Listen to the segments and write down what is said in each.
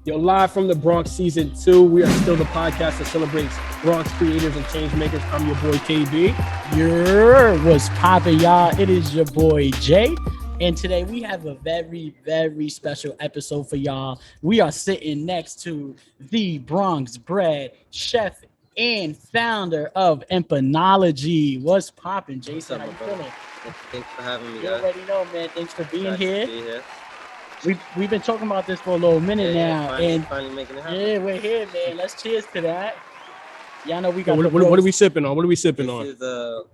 Yo, live from the Bronx season 2. We are still the podcast that celebrates Bronx creators and change makers. I'm your boy KB. What's poppin', y'all? It is your boy Jay. And today we have a very, very special episode for y'all. We are sitting next to the Bronx bred chef and founder of Empanology. What's poppin', Jason? How you feeling? Thanks for having me, You guys. already know, man. Thanks for being Glad here. to be here. We've been talking about this for a little minute now, Finally making it happen. yeah, we're here, man. Let's cheers to that. Y'all know we got What are we sipping on? What are we sipping on? This is the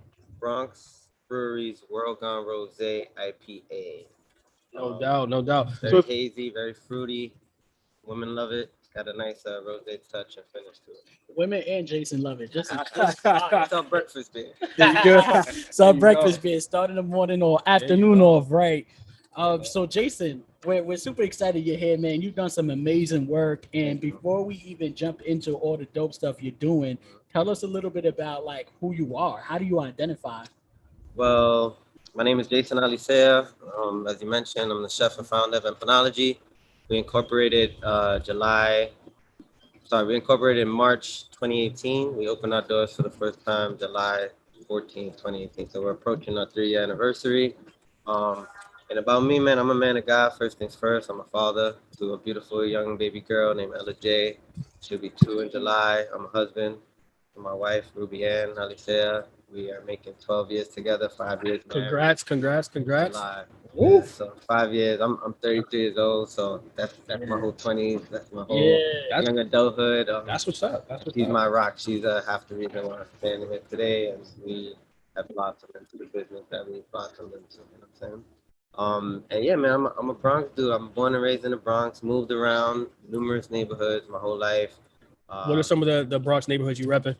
Bronx Brewery's World Gone Rosé IPA. No doubt. Very hazy, very fruity. Women love it. It's got a nice rosé touch and finish to it. Women and Jason love it. Just It's our breakfast beer. it's our breakfast beer. Start in the morning or afternoon off, right? So Jason, we're super excited you're here, man. You've done some amazing work. And before we even jump into all the dope stuff you're doing, tell us a little bit about like who you are. How do you identify? Well, my name is Jason Alicea. As you mentioned, I'm the chef and founder of Empanology. We incorporated in March 2018. We opened our doors for the first time July 14th, 2018. So we're approaching our 3-year anniversary. And about me, man, I'm a man of God. First things first, I'm a father to a beautiful young baby girl named Ella J. She'll be 2 in July. I'm a husband to my wife, Ruby Ann Alicea. We are making 12 years together, 5 years married. Congrats. Yeah, so 5 years. I'm 33 years old, so that's my whole 20s. That's my whole young adulthood. That's what's up. She's my rock. She's half the reason why I'm standing here today, and we have blossomed into the business that we blossomed into. You know what I'm saying? And yeah, man, I'm a Bronx dude. I'm born and raised in the Bronx, moved around numerous neighborhoods my whole life. What are some of the Bronx neighborhoods you repping?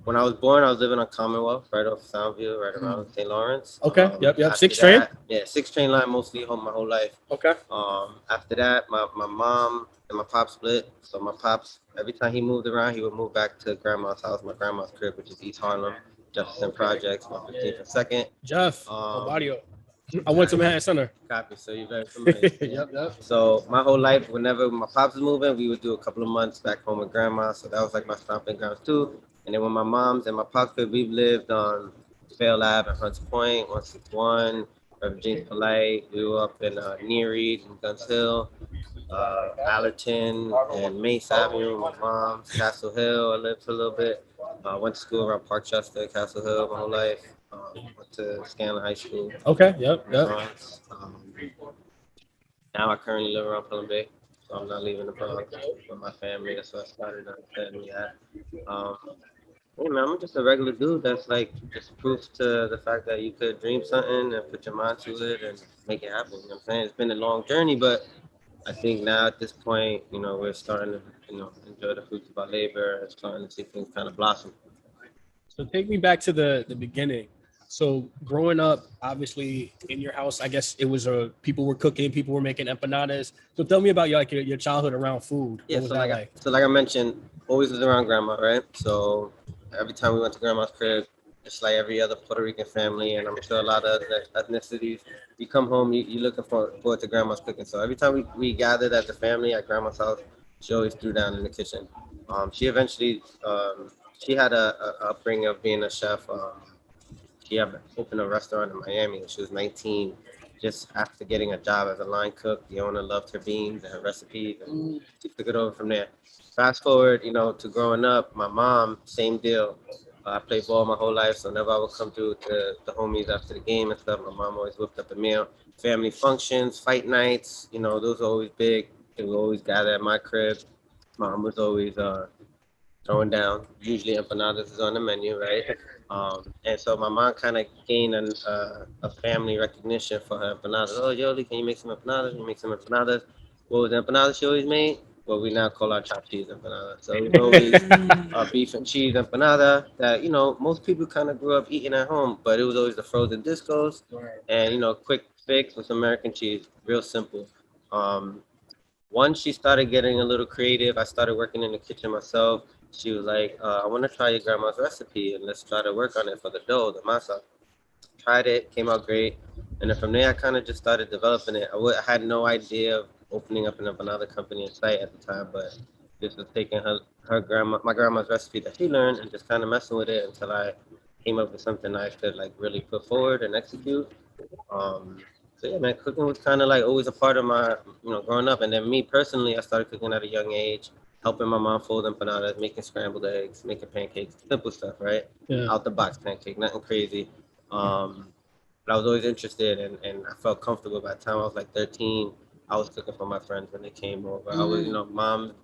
When I was born, I was living on Commonwealth, right off Soundview, right around St. Lawrence. Okay, yep. 6 train? Yeah, 6 train line mostly home my whole life. Okay. After that, my mom and my pop split. So my pops, every time he moved around, he would move back to grandma's house, my grandma's crib, which is East Harlem, Jefferson Projects, my 15th and 2nd. Jeff, Obadio. I went to Manhattan Center. Copy, so you're very familiar. Yep. So my whole life, whenever my pops was moving, we would do a couple of months back home with grandma. So that was like my stomping grounds too. And then when my mom's and my pops could, we've lived on Fail Ave and Hunts Point, 161, Virginia Polite. We were up in Neary and Guns Hill, Allerton and Mace Avenue. My mom's Castle Hill. I lived for a little bit. Went to school around Parkchester, Castle Hill my whole life. Went to Scanlon High School. Okay, yep. Now I currently live around Pelham Bay, so I'm not leaving the Bronx with my family. That's what I started understanding that. Hey man, I'm just a regular dude that's like just proof to the fact that you could dream something and put your mind to it and make it happen. You know what I'm saying? It's been a long journey, but I think now at this point, we're starting to, enjoy the fruits of our labor and starting to see things kind of blossom. So take me back to the beginning. So growing up, obviously in your house, I guess it was people were cooking, people were making empanadas. So tell me about your childhood around food. Yeah, so like I mentioned, always was around grandma, right? So every time we went to grandma's crib, just like every other Puerto Rican family, and I'm sure a lot of other ethnicities, you come home, you're looking forward to grandma's cooking. So every time we gathered as a family at grandma's house, she always threw down in the kitchen. She eventually, she had a upbringing of being a chef. She had opened a restaurant in Miami when she was 19. Just after getting a job as a line cook, the owner loved her beans and her recipes, and she took it over from there. Fast forward, to growing up, my mom, same deal. I played ball my whole life, so whenever I would come through to the homies after the game and stuff, my mom always whipped up a meal. Family functions, fight nights, those were always big. They would always gather at my crib. Mom was always throwing down. Usually empanadas is on the menu, right? And so my mom kind of gained a family recognition for her empanadas. Oh, Yoli, can you make some empanadas? Can you make some empanadas? What was the empanada she always made? What we now call our chopped cheese empanada. So it was always beef and cheese empanada that, most people kind of grew up eating at home, but it was always the frozen discos and, quick fix with some American cheese, real simple. Once she started getting a little creative, I started working in the kitchen myself. She was like, I want to try your grandma's recipe and let's try to work on it for the dough, the masa. Tried it, came out great. And then from there, I kind of just started developing it. I had no idea of opening up an Empanada company in sight at the time, but just was taking my grandma's recipe that she learned and just kind of messing with it until I came up with something I could like really put forward and execute. Um, so yeah, man, cooking was kind of like always a part of my, growing up. And then me personally, I started cooking at a young age, helping my mom fold empanadas, making scrambled eggs, making pancakes, simple stuff, right? Yeah. Out the box pancake, nothing crazy. But I was always interested, and I felt comfortable. By the time I was like 13, I was cooking for my friends when they came over. I was, mom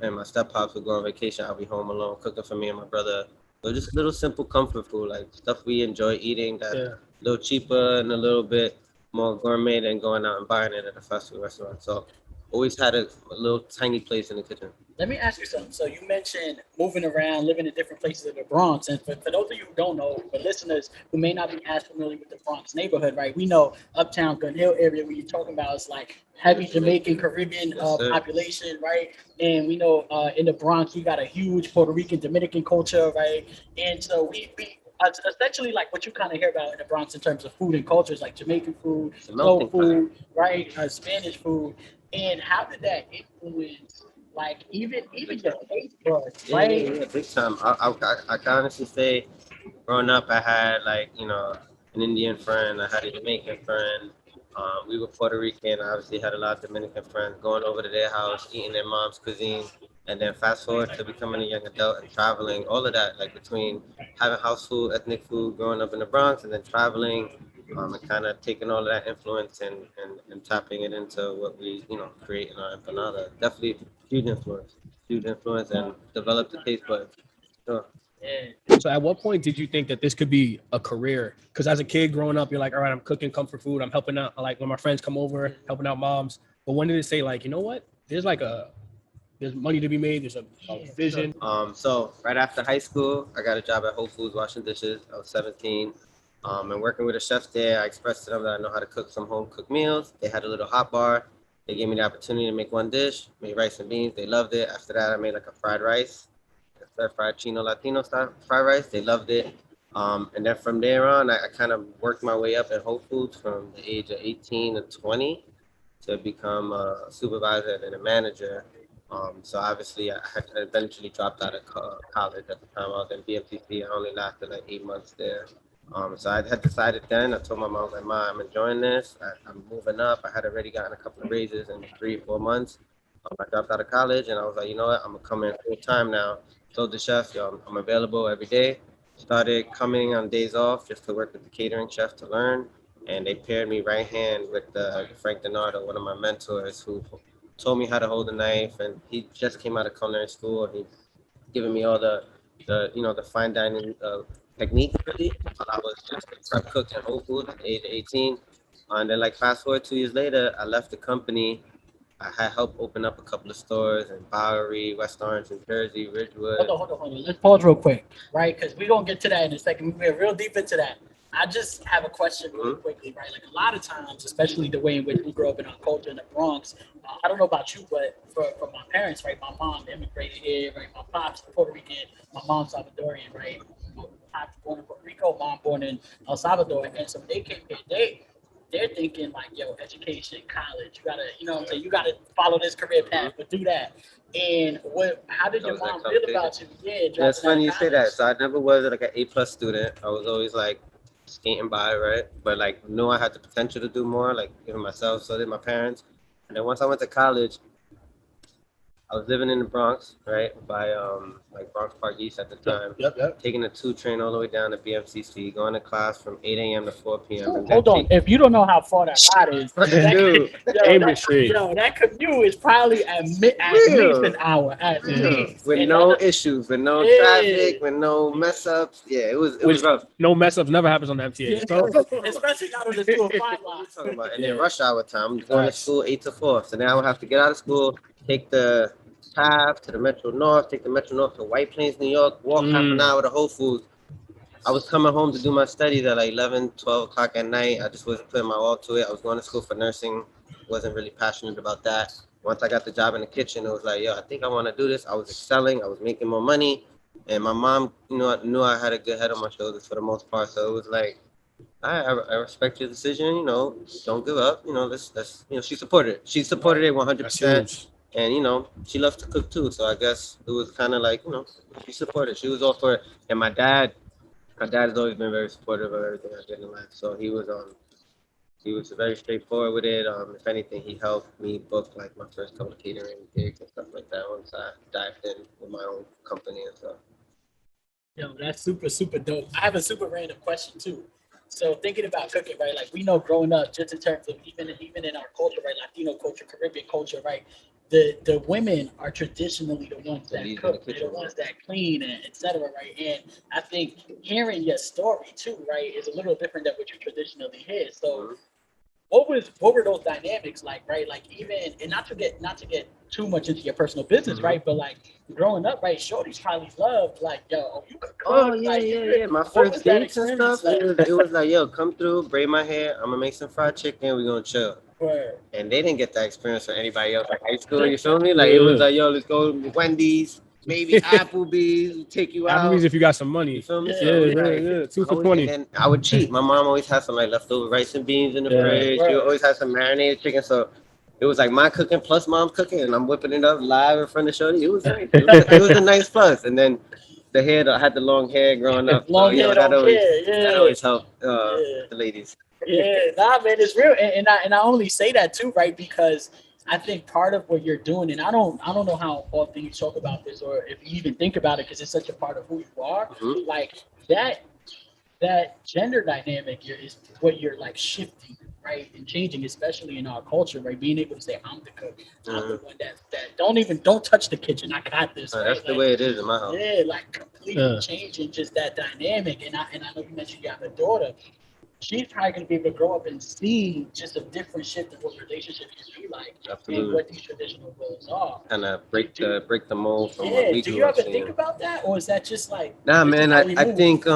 and my step pops would go on vacation. I'll be home alone cooking for me and my brother. So just little simple comfort food, like stuff we enjoy eating that Yeah. a little cheaper and a little bit more gourmet than going out and buying it at a fast food restaurant. So always had a little tiny place in the kitchen. Let me ask you something. So you mentioned moving around, living in different places in the Bronx. And for those of you who don't know, for listeners who may not be as familiar with the Bronx neighborhood, right? We know Uptown, Gun Hill area, where you're talking about is like heavy Jamaican, Caribbean population, right? And we know in the Bronx, you got a huge Puerto Rican, Dominican culture, right? And so we essentially like what you kind of hear about in the Bronx in terms of food and cultures, like Jamaican food, soul food, right? Spanish food. And how did that influence? Like even your taste buds, right? Yeah, big time. I can honestly say, growing up, I had like an Indian friend, I had a Jamaican friend. We were Puerto Rican. I obviously had a lot of Dominican friends. Going over to their house, eating their mom's cuisine, and then fast forward to becoming a young adult and traveling. All of that, like between having house food, ethnic food, growing up in the Bronx, and then traveling, and kind of taking all of that influence and tapping it into what we create in our empanada. Definitely huge influence, and developed the taste buds. Sure. So at what point did you think that this could be a career? Because as a kid growing up, you're like, all right, I'm cooking comfort food. I'm helping out, like when my friends come over, helping out moms. But when did it say like, you know what? There's money to be made. There's a vision. So right after high school, I got a job at Whole Foods washing dishes. I was 17. And working with the chefs there, I expressed to them that I know how to cook some home cooked meals. They had a little hot bar. They gave me the opportunity to make one dish, made rice and beans. They loved it. After that, I made like a fried rice, fried Chino Latino style fried rice. They loved it. And then from there on, I kind of worked my way up at Whole Foods from the age of 18 to 20 to become a supervisor and a manager. So obviously, I had eventually dropped out of college at the time. I was in BMTC. I only lasted like 8 months there. So I had decided then. I told my mom, like, "Mom, I'm enjoying this. I'm moving up. I had already gotten a couple of raises in 3 or 4 months. I dropped out of college, and I was like, you know what? I'm gonna come in full time now." Told the chef, "Yo, I'm available every day." Started coming on days off just to work with the catering chef to learn, and they paired me right hand with Frank Donardo, one of my mentors, who told me how to hold a knife, and he just came out of culinary school, and he giving me all the fine dining techniques really. While I was just a prep cook at Whole Foods at the age of 18. And then like fast forward 2 years later, I left the company. I had helped open up a couple of stores in Bowery, West Orange, New Jersey, Ridgewood. Hold on. Let's pause real quick, right? Because we're gonna get to that in a second. We're real deep into that. I just have a question really quickly, right? Like a lot of times, especially the way in which we grew up in our culture in the Bronx, I don't know about you, but for my parents, right? My mom immigrated here, right? My pop's Puerto Rican, my mom's Salvadorian, right? My pop's born in Puerto Rico, mom born in El Salvador, and so when they came here, they're thinking like, yo, education, college, you gotta, you know what I'm saying? You gotta follow this career path, but do that. And how did your mom feel about you? Yeah, it's funny you say that. So I never was like an A+ student. I was always like skating by, right? But like knew I had the potential to do more, like even myself, so did my parents. And then once I went to college, I was living in the Bronx, right, by like Bronx Park East at the time. Yep. Taking the 2 train all the way down to BMCC, going to class from 8 a.m. to 4 p.m. Hold on, if you don't know how far that ride is, that commute is probably at least an hour. At least. With no issues, with no traffic, with no mess ups. Yeah, it was rough. No mess ups never happens on the MTA. Especially not on the 205 line. And then rush hour time, going to school 8 to 4. So now I would have to get out of school, take the path to the Metro North, take the Metro North to White Plains, New York, walk half an hour to Whole Foods. I was coming home to do my studies at like 11, 12 o'clock at night. I just wasn't putting my all to it. I was going to school for nursing, wasn't really passionate about that. Once I got the job in the kitchen, it was like, yo, I think I want to do this. I was excelling. I was making more money. And my mom, knew I had a good head on my shoulders for the most part. So it was like, I respect your decision. You know, don't give up. You know, let's you know, she supported it. She supported it That's 100%. huge. And you know, she loves to cook too. So I guess it was kind of like, you know, she supported. She was all for it. And my dad has always been very supportive of everything I did in life. So he was very straightforward with it. If anything, he helped me book like my first couple of catering gigs and stuff like that once I dived in with my own company and stuff. Yo, that's super, super dope. I have a super random question too. So thinking about cooking, right? Like we know growing up, just in terms of even in our culture, right? Latino culture, Caribbean culture, right? The women are traditionally the ones The that lead in the cook, they're kitchen. the ones that clean and et cetera, right? And I think hearing your story too, right, is a little different than what you traditionally hear. So Mhm. what were those dynamics like, right? Like even and not to get too much into your personal business, Mhm. right? But like growing up, right, shorties probably loved like, yo, oh, you could Oh cook, yeah, like you yeah, could. yeah. My What was first that dates and experience stuff, like? it was like, yo, come through, braid my hair. I'm gonna make some fried chicken. We're gonna chill. Where And they didn't get that experience from anybody else in high school. You feel me? Like it was like, yo, let's go to Wendy's, maybe Applebee's, we'll take you Applebee's out. if you got some You money. feel me? Yeah, So it Yeah, was yeah, like, yeah. Two I for always, and 20. then I would cheat. My mom always had some like leftover rice and beans in the Yeah. fridge. She would Right. always have some marinated chicken. So it was like my cooking plus mom's cooking, and I'm whipping it up live in front of Shorty. It was nice. It was a nice plus. And then the hair, I had the long hair growing up. So, Long you know, hair, don't care. that Yeah, always helped yeah. the ladies. Yeah, nah, man, it's real, and I only say that too, right? Because I think part of what you're doing, and I don't know how often you talk about this, or if you even think about it, because it's such a part of who you are. Mhm. Like that gender dynamic is what you're like shifting, right, and changing, especially in our culture, right? Being able to say, I'm the cook, I'm the Mhm. one that don't touch the kitchen, I got this, That's right? the Like way it is in my house. yeah, like completely Yeah. changing just that dynamic, and I know you mentioned you have a daughter. She's probably going to be able to grow up and see just a different shift in what relationships can be like and Absolutely. what these traditional roles are. Kind of Do, break the mold from what yeah, we do you grew up ever think seeing. about that, or is that just like Nah, this is man, how we I move? think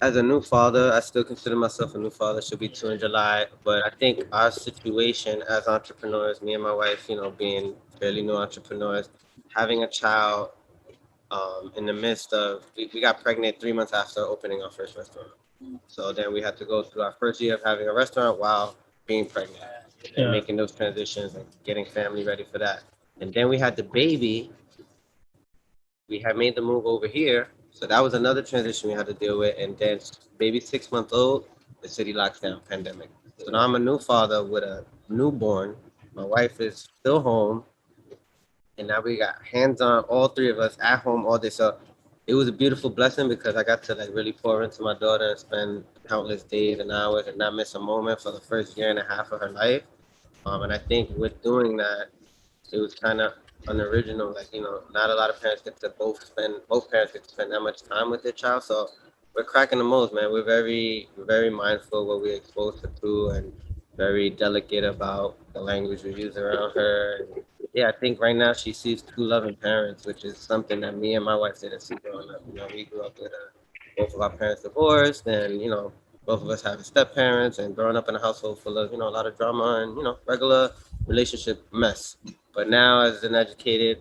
as a new father, I still consider myself a new father. Should be 2 in July, but I think our situation as entrepreneurs, me and my wife, you know, being fairly new entrepreneurs, having a child in the midst of we got pregnant 3 months after opening our first restaurant. So then we had to go through our first year of having a restaurant while being pregnant and Yeah. making those transitions and getting family ready for that. And then we had the baby. We had made the move over here. So that was another transition we had to deal with. And then baby 6 months old, the city locks down, pandemic. So now I'm a new father with a newborn. My wife is still home. And now we got hands on, all three of us at home all day. So it was a beautiful blessing because I got to like really pour into my daughter and spend countless days and hours and not miss a moment for the first year and a half of her life. And I think with doing that, it was kind of unoriginal. Like, you know, not a lot of parents get to both parents get to spend that much time with their child. So we're cracking the most, man. We're very mindful of what we expose her to and very delicate about the language we use around her. And yeah, I think right now she sees two loving parents, which is something that me and my wife didn't see growing up. You know, we grew up with both of our parents divorced, and you know, both of us having step parents, and growing up in a household full of, you know, a lot of drama and, you know, regular relationship mess. But now, as an educated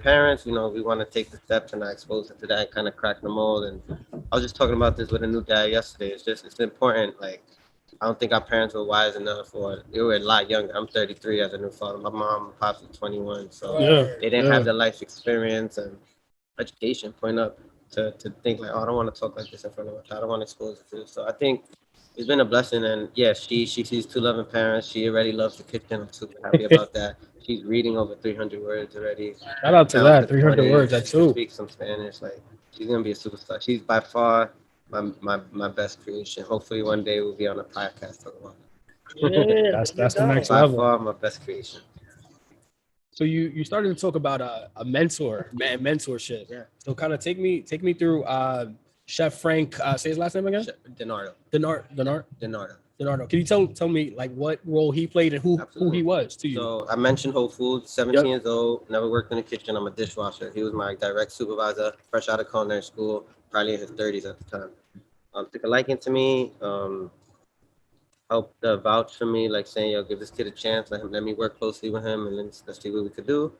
parents, you know, we want to take the steps and not expose it to that and kind of crack the mold. And I was just talking about this with a new dad yesterday. It's important. Like, I don't think our parents were wise enough, or they were a lot younger. I'm 33 as a new father. My mom and pops are 21, so Yeah. they didn't Yeah. have the life experience and education point up to think like, oh, I don't want to talk like this in front of my child. I don't want to expose it to this. So I think it's been a blessing. And yeah, she sees two loving parents. She already loves the kitchen. I'm super happy about that. She's reading over 300 words already. Shout out to Count that. to 300 20. words. That's She too. speaks some Spanish. Like, she's gonna be a superstar. She's by far my best creation. Hopefully one day we'll be on a podcast talking about Yeah, That's the next by level. far my best creation. So you started to talk about a mentorship. Yeah. So kind of take me through Chef Frank. Say his last name again. Denardo. Denardo. Can you tell me like what role he played and who Absolutely. he was to you? So I mentioned Whole Foods, 17 Yep. years old, never worked in the kitchen. I'm a dishwasher. He was my direct supervisor, fresh out of culinary school, probably in his 30s at the time. Took a liking to me, helped vouch for me, like saying, yo, give this kid a chance, let me work closely with him, and let's see what we could do.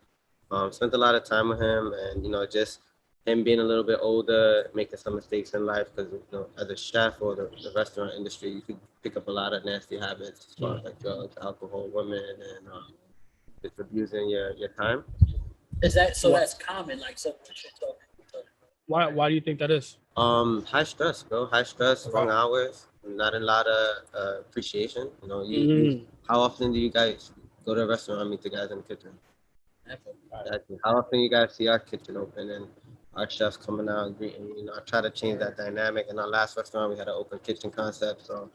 Spent a lot of time with him, and you know, just him being a little bit older, making some mistakes in life, because as a chef or the restaurant industry, you could pick up a lot of nasty habits as far as like drugs, alcohol, women, and just abusing your time. Is that so? What? That's common. Like so. Why do you think that is? High stress, bro. High stress, long hours, not a lot of appreciation. How often do you guys go to a restaurant and meet the guys in the kitchen? Exactly. How often you guys see our kitchen open and our chefs coming out and greeting? I try to change that dynamic. In our last restaurant, we had an open kitchen concept. So,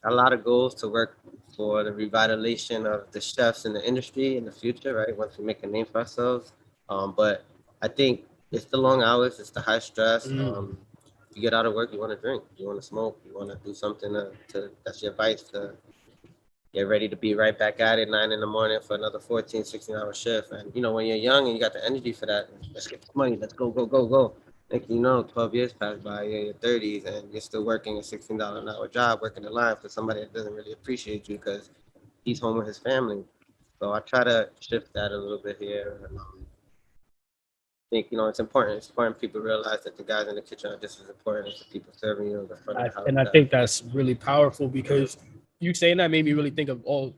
a lot of goals to work for the revitalization of the chefs in the industry in the future, right? Once we make a name for ourselves. But I think it's the long hours, it's the high stress. You get out of work, you want to drink, you want to smoke, you want to do something to that's your vice to get ready to be right back at it 9 a.m. for another 14, 16-hour shift. And when you're young and you got the energy for that, let's get this money, let's go, go, go, go. Next thing you know, 12 years pass by, you're in your 30s, and you're still working a $16 an hour job, working the line for somebody that doesn't really appreciate you because he's home with his family. So I try to shift that a little bit here. And, I think it's important. It's important people realize that the guys in the kitchen are just as important as the people serving you in the front of the house. And I think that's really powerful because you saying that made me really think of all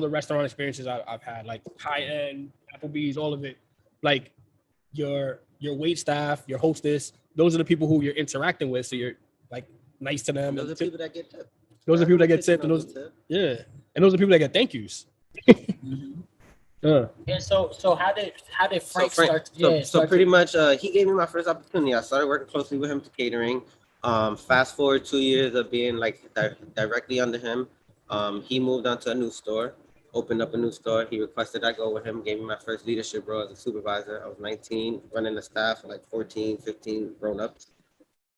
the restaurant experiences I've had, like high end Applebee's, all of it. Like your wait staff, your hostess, those are the people who you're interacting with. So you're like nice to them. Those are people that get tipped. Those are people that get tipped, and those and those are people that get thank yous. And so how did Frank start? So pretty much, he gave me my first opportunity. I started working closely with him to catering. Fast forward 2 years of being like directly under him. He moved on to a new store, opened up a new store. He requested I go with him, gave me my first leadership role as a supervisor. I was 19, running the staff of like 14, 15 grown-ups.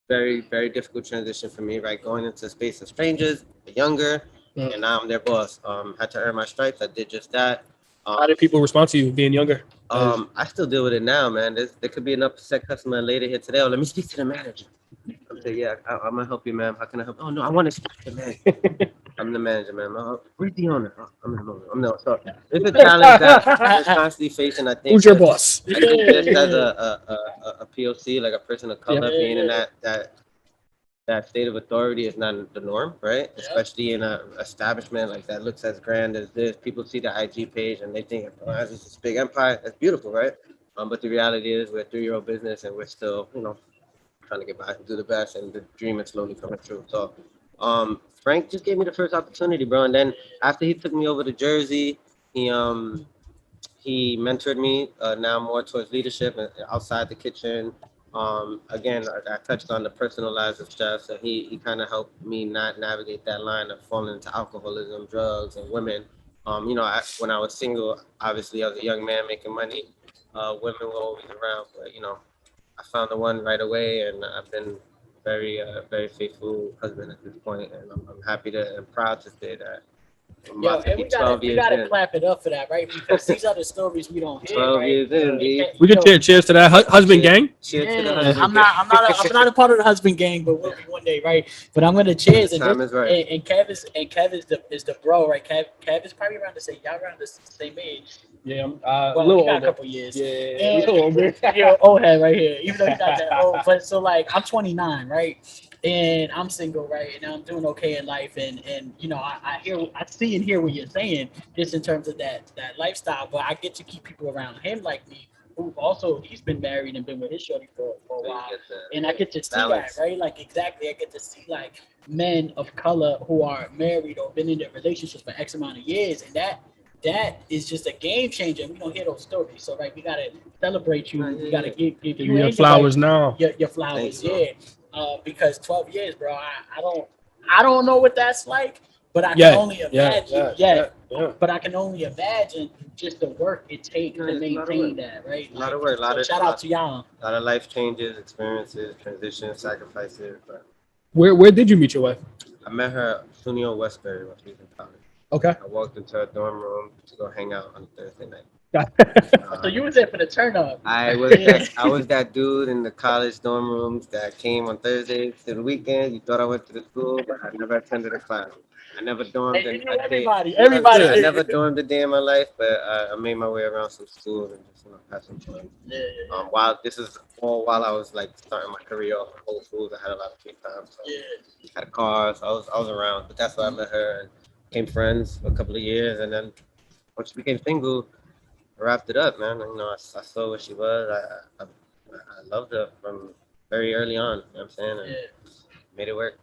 Very, very difficult transition for me, right? Going into a space of strangers, younger, and now I'm their boss. Had to earn my stripes. I did just that. How did people respond to you being younger? I still deal with it now, man. There could be an upset customer later here today. Oh, let me speak to the manager. I'm saying, yeah, I'm gonna help you, ma'am. How can I help? Oh no, I want to speak to the manager. I'm the manager, man. Oh, where's the owner? Oh, I'm the owner. I'm no. So it's a challenge that we're constantly facing. I think. Who's your boss? I think just as a POC, like a person of color, being in that state of authority is not the norm, right? Especially in an establishment like that looks as grand as this. People see the IG page and they think, oh, this is this big empire. That's beautiful, right? But the reality is we're a 3-year-old business and we're still, trying to get by and do the best, and the dream is slowly coming true. So Frank just gave me the first opportunity, bro. And then after he took me over to Jersey, he mentored me now more towards leadership and outside the kitchen. Again, I touched on the personal lives of chefs, so he kind of helped me not navigate that line of falling into alcoholism, drugs, and women. When I was single, obviously I was a young man making money. Women were always around, but I found the one right away, and I've been very, very faithful husband at this point, and I'm happy and proud to say that. Yo, and we gotta clap it up for that, right? Because these are the stories we don't hear, 12 right? years in, B. We can cheers to that husband gang. Cheers to the husband I'm not a part of the husband gang, but we'll be one day, right? But I'm gonna cheers. And time is right. And Kev is the bro, right? Kev is probably around the same age. Yeah, Well, a little we got older. a couple years. Yeah, And, a little older. You're old head right here, even though he's not that old. But so like I'm 29, right? And I'm single, right? And I'm doing okay in life, and I see and hear what you're saying, just in terms of that lifestyle. But I get to keep people around him like me, who also he's been married and been with his shorty for a while, and I get to see balance. that, right? Like exactly, I get to see like men of color who are married or been in their relationships for X amount of years, and that is just a game changer. And we don't hear those stories, so right, we gotta celebrate you. We gotta give you your flowers now. Your flowers, yeah. Because 12 years, bro, I don't know what that's like, but I can only imagine. But I can only imagine just the work it takes to maintain that, right? A lot of work, shout out to y'all. A lot of life changes, experiences, transitions, sacrifices. But Where did you meet your wife? I met her at SUNY Westbury when she was in college. Okay. I walked into her dorm room to go hang out on a Thursday night. So you was there for the turn up. I was that dude in the college dorm rooms that came on Thursdays to the weekend. You thought I went to the school, but I never attended a class. I never dormed Hey, in you knew a day. everybody. I Everybody. never dormed a day in my life, but I made my way around some schools and just had some fun. Yeah. While this is all while I was like starting my career off at Whole Foods, I had a lot of free time. So Yeah. had a car, so I was around. But that's where I met her and became friends for a couple of years, and then once she became single, I wrapped it up, man. You know, I saw what she was. I loved her from very early on. You know what I'm saying? And made it work.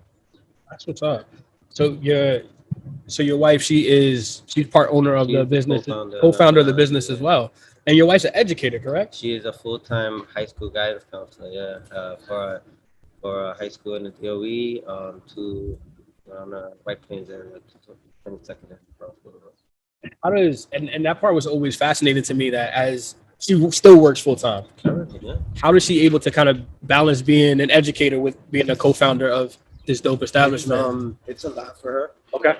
That's what's up. So your wife, she's part owner of She's the the business, co-founder of co-founder of the Empanadas, business as yeah. well. And your wife's an educator, correct? She is a full-time high school guidance counselor, for a high school in the DOE, to around the White Plains area, 22nd and Bronx. How does and that part was always fascinating to me that as she still works full time. Yeah. How does she able to kind of balance being an educator with being a co-founder of this dope establishment? It's a lot for her. Okay.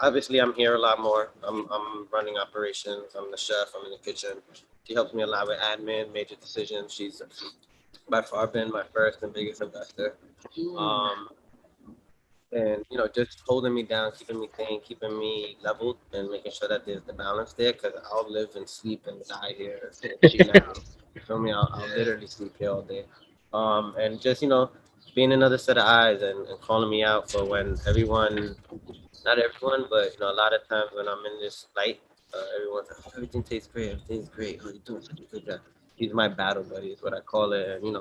Obviously, I'm here a lot more. I'm running operations. I'm the chef. I'm in the kitchen. She helps me a lot with admin, major decisions. She's by far been my first and biggest investor. And you know, just holding me down, keeping me clean, keeping me leveled, and making sure that there's the balance there. Because I'll live and sleep and die here. She never, you feel me? I'll literally sleep here all day. And just being another set of eyes and calling me out for when everyone, not everyone, but a lot of times when I'm in this light, everyone's like, oh, everything tastes great, everything's great. Oh, you're doing such a good job. She's my battle buddy, is what I call it. And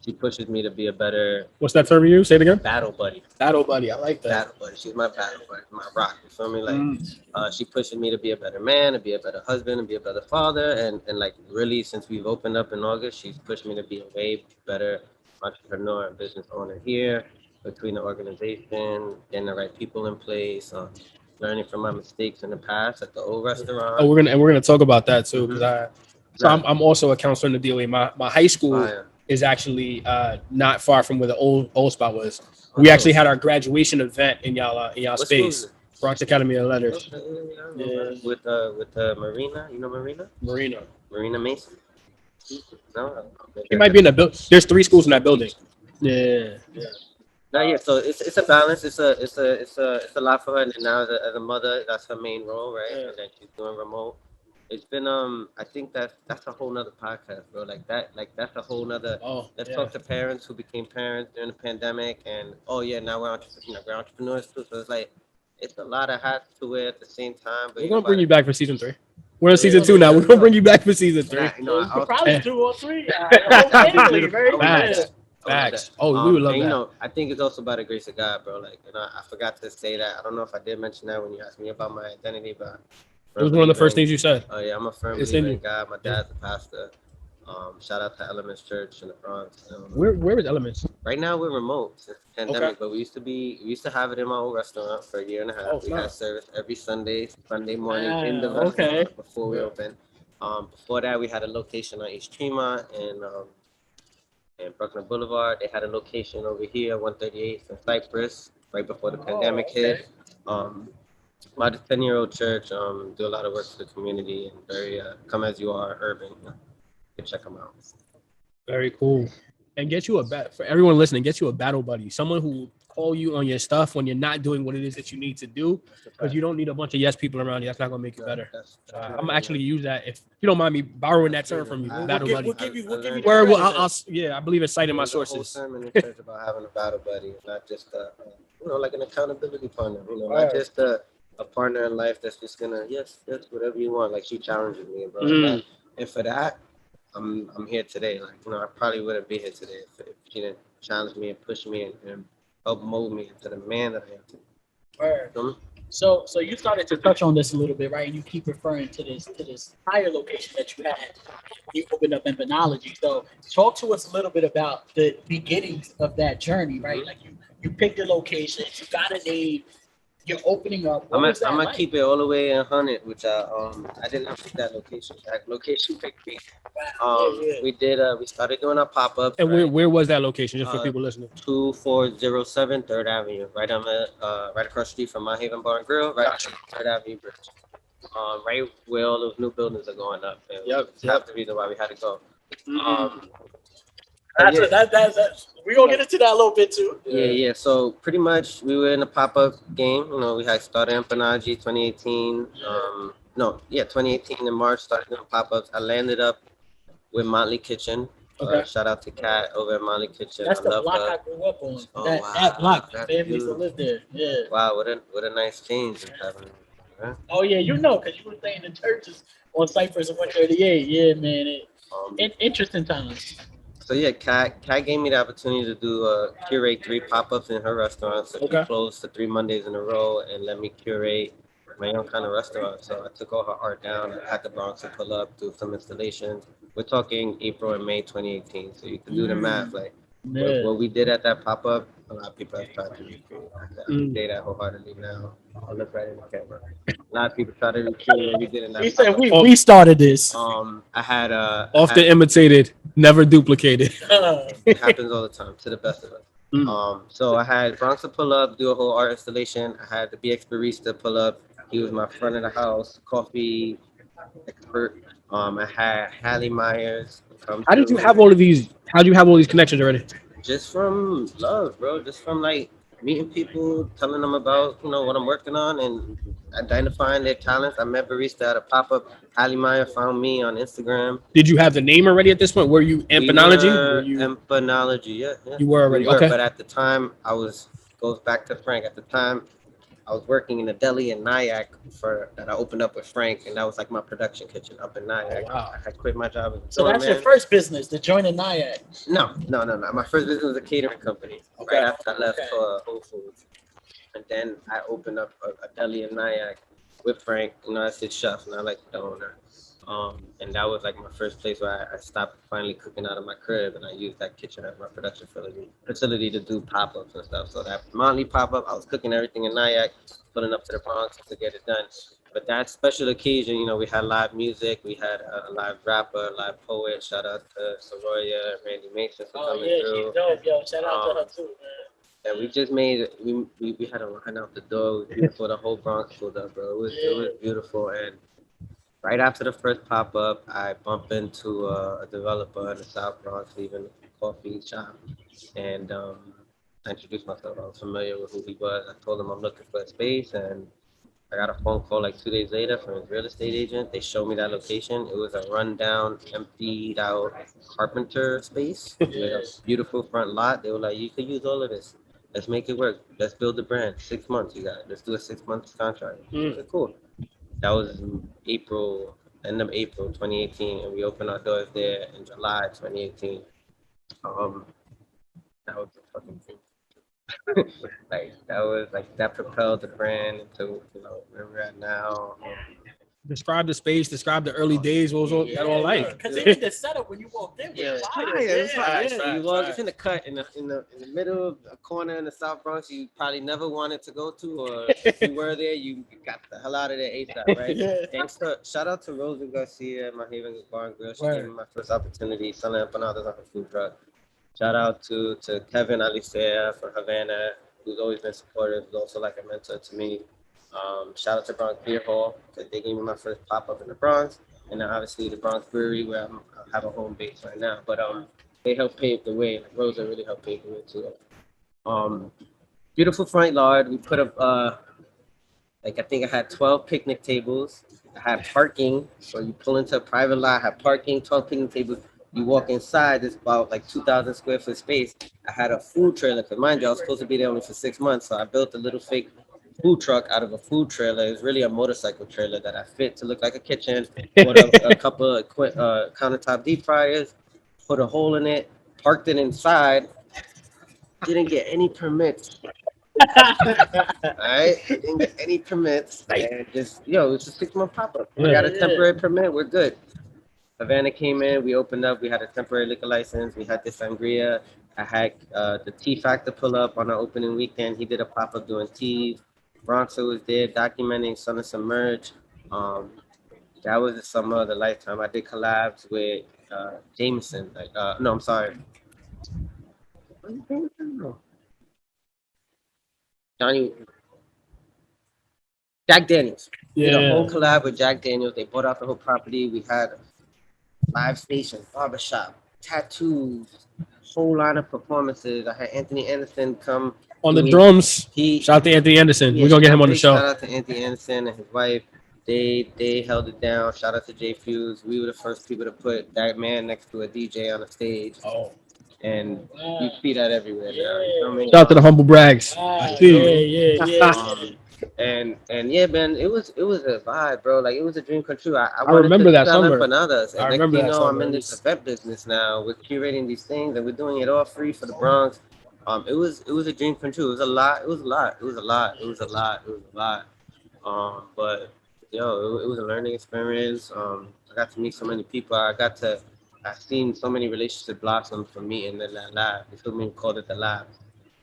she pushes me to be a better What's that term you use? Say it again. battle buddy. Battle buddy. I like that. Battle buddy. She's my battle buddy, my rock. You feel me? Like, she pushes me to be a better man, to be a better husband, and be a better father. And like really, since we've opened up in August, she's pushed me to be a way better entrepreneur and business owner here, between the organization, getting the right people in place, learning from my mistakes in the past at the old restaurant. Oh, we're gonna talk about that too, because Right. I'm also a counselor in the DOA. My high school Fire. is actually not far from where the old spot was. We actually had our graduation event in y'all What space, school is Bronx Academy of Letters. it? With Marina, Marina Mason. No, okay. It might be in the building. There's 3 schools in that building. Yeah. No, yeah. So it's a balance. It's a lot for her. And now as a mother, that's her main role, right? Yeah. And then she's doing remote. It's been I think that's a whole nother podcast, bro. That's a whole nother. Let's talk to parents who became parents during the pandemic, and now we're entrepreneurs too. So it's a lot of hats to wear at the same time. But We're gonna bring you back for season 3. We're on season 2 now. We're gonna bring you back for season 3. Probably 2 or 3. Facts. Oh, we would love that. I think it's also by the grace of God, bro. Like, I forgot to say that. I don't know if I did mention that when you asked me about my identity, but It was one of the first things you said. Oh yeah, I'm a firm It's believer in in God. My dad's a pastor. Shout out to Elements Church in the Bronx. Where is Elements? Right now we're remote since the pandemic, Okay. but we used to have it in my old restaurant for a year and a half. We had service every Sunday morning in the restaurant before we opened. Before that, we had a location on East Tremont and Brooklyn Boulevard. They had a location over here, 138th and Cypress, right before the pandemic hit. My 10-year-old church do a lot of work for the community and very come as you are urban. You can check them out. Very cool. And get you for everyone listening, get you a battle buddy, someone who will call you on your stuff when you're not doing what it is that you need to do, because you don't need a bunch of yes people around you. That's not gonna make you better. I'm actually use that if you don't mind me borrowing that term from you. Battle buddy. We'll give you. I believe it's citing my There's a whole sources. sermon in church about having a battle buddy, not just like an accountability partner. Not just a partner in life that's just gonna yes whatever you want. Like she challenges me, bro. And for that, I'm here today. Like I probably wouldn't be here today if she didn't challenge me and push me and help mold me into the man that I am today. Word. So you started to touch on this a little bit, right? And you keep referring to this higher location that you had. You opened up Empanology. So talk to us a little bit about the beginnings of that journey, right? Like you picked a location, you got a name, you're opening up. I'm gonna keep it all the way in 100, which I did not pick that location. That location picked me. We started doing our pop-ups. And where was that location, just for people listening? 2407 3rd Avenue, right across the street from My Haven Bar and Grill, right on 3rd Avenue Bridge. Right where all those new buildings are going up. And that's the reason why we had to go. That's we're gonna get into that a little bit too. Yeah. So pretty much we were in a pop-up game. You know, we had started Empanology 2018. 2018 in March, started doing pop-ups. I landed up with Motley Kitchen. Okay. Shout out to Kat over at Motley Kitchen. That's I the love block her. I grew up on. Oh, That block, my that's family used to beautiful. live there. Yeah. Wow, what a nice change is happening. Right? Oh yeah, you know, because you were staying in churches on Cypress and 138. Yeah, man. Interesting times. So yeah, Kat gave me the opportunity to do curate 3 pop-ups in her restaurant. So Okay. she closed for 3 Mondays in a row and let me curate my own kind of restaurant. So I took all her art down. I had the Bronx to pull up, do some installations. We're talking April and May 2018. So you can do the math. Like what we did at that pop-up, a lot of people have tried to recreate. I say that wholeheartedly now. I'll look right in the camera. A lot of people try to recreate what we did in that He said pop-up. we started this. I had Often imitated, never duplicated. It happens all the time to the best of us. So I had Bronx to pull up, do a whole art installation. I had the BX barista pull up. He was my front of the house coffee expert. I had Hallie Myers come. How did you have all of these? How do you have all these connections already? Just from love, bro. Just from like meeting people, telling them about what I'm working on, and identifying their talents. I met barista at a pop-up. Ali Maya found me on Instagram. Did you have the name already at this point? Were you Empanology? Empanology, yeah. You were already okay. But at the time, goes back to Frank. At the time, I was working in a deli in Nyack that I opened up with Frank, and that was like my production kitchen up in Nyack. Oh, wow. I had quit my job as a So that's your first business, the joint in Nyack? No. My first business was a catering company. Okay. Right after I left for Whole Foods. And then I opened up a deli in Nyack with Frank. I said chef, and I like the owner. And that was like my first place where I stopped finally cooking out of my crib, and I used that kitchen as my production facility to do pop-ups and stuff. So that monthly pop-up, I was cooking everything in Nyack, pulling up to the Bronx to get it done. But that special occasion, we had live music, we had a live rapper, live poet. Shout out to Soroya and Randy Mason for coming through. She's dope, yo. Shout out to her too, man. And we just made we had a line out the door. It was beautiful. The whole Bronx pulled up, bro. It was beautiful. And right after the first pop up, I bumped into a developer in the South Bronx, leaving a coffee shop, and I introduced myself. I was familiar with who he was. I told him I'm looking for a space, and I got a phone call like 2 days later from his real estate agent. They showed me that location. It was a rundown, emptied out carpenter space with a beautiful front lot. They were like, you can use all of this. Let's make it work. Let's build the brand. 6 months, you got it. Let's do a 6 month contract. I said, cool. That was in end of April 2018, and we opened our doors there in July 2018. That was the fucking thing. That propelled the brand into where we're at now. Describe the space. Describe the early days. What was that all like? Because even the setup when you walked in was fire. It's in the cut in the middle of a corner in the South Bronx you probably never wanted to go to, or if you were there, you got the hell out of there ASAP, right? Shout out to Rosa Garcia at my Haven Bar and Grill. She gave me my first opportunity selling empanadas on her food truck. Shout out to Kevin Alicea from Havana, who's always been supportive, who's also like a mentor to me. Shout out to Bronx Beer Hall, because they gave me my first pop-up in the Bronx, and then obviously the Bronx Brewery, where I have a home base right now. But they helped pave the way. Like Rosa really helped pave the way too. Beautiful front yard. We put up I think I had 12 picnic tables. I had parking, so you pull into a private lot, have parking, 12 picnic tables. You walk inside, it's about like 2,000 square foot space. I had a food trailer, because mind you, I was supposed to be there only for 6 months, so I built a little fake food truck out of a food trailer. It was really a motorcycle trailer that I fit to look like a kitchen. Put a couple of countertop deep fryers, put a hole in it, parked it inside. Didn't get any permits. Alright, didn't get any permits. And just it's a 6 month pop up. We got a temporary permit. We're good. Havana came in. We opened up. We had a temporary liquor license. We had the sangria. I had the Tea Factor pull up on our opening weekend. He did a pop up doing teas. Bronxo was there documenting Sun and Submerge. That was the summer of the lifetime. I did collabs with Jameson. No, I'm sorry. Jack Daniels. Did a whole collab with Jack Daniels. They bought out the whole property. We had live station, barbershop, tattoos, whole line of performances. I had Anthony Anderson come On the he- drums. He Shout out to Anthony Anderson. yeah, We're gonna get him on the big show. Shout out to Anthony Anderson and his wife. They held it down. Shout out to Jay Fuse. We were the first people to put that man next to a DJ on the stage. Oh. And you see that everywhere now. You feel me? Shout out to the humble brags. I see. Yeah. And yeah, man, it was a vibe, bro. Like it was a dream come true. I I remember wanted to that sell summer. empanadas, and I next remember thing you that know, I'm summer. in this event business now. We're curating these things, and we're doing it all free for the Bronx. It was a dream come true. It was a lot. But yo, it was a learning experience. I got to meet so many people. I seen so many relationships blossom from meeting in that lab. You feel me? We called it the lab.